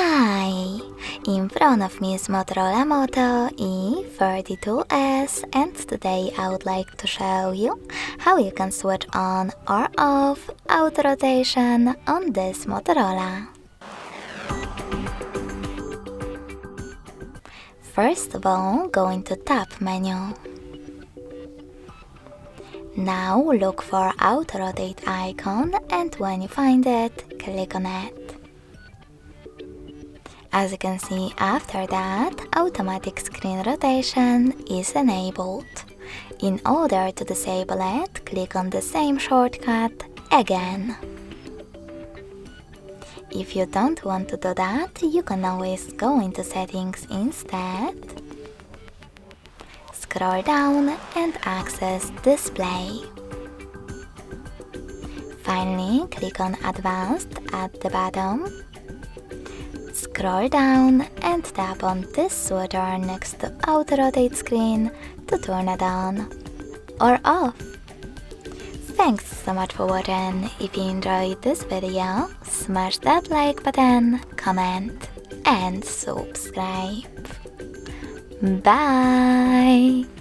Hi! In front of me is Motorola Moto E32s, and today I would like to show you how you can switch on or off auto rotation on this Motorola. First of all, go into Tab menu. Now look for auto rotate icon, and when you find it, click on it. As you can see, after that, automatic screen rotation is enabled. In order to disable it, click on the same shortcut again. If you don't want to do that, you can always go into settings instead. Scroll down and access display. Finally, click on advanced at the bottom. Scroll down and tap on this switcher next to auto rotate screen to turn it on or off. Thanks so much for watching. If you enjoyed this video, smash that like button, comment and subscribe. Bye!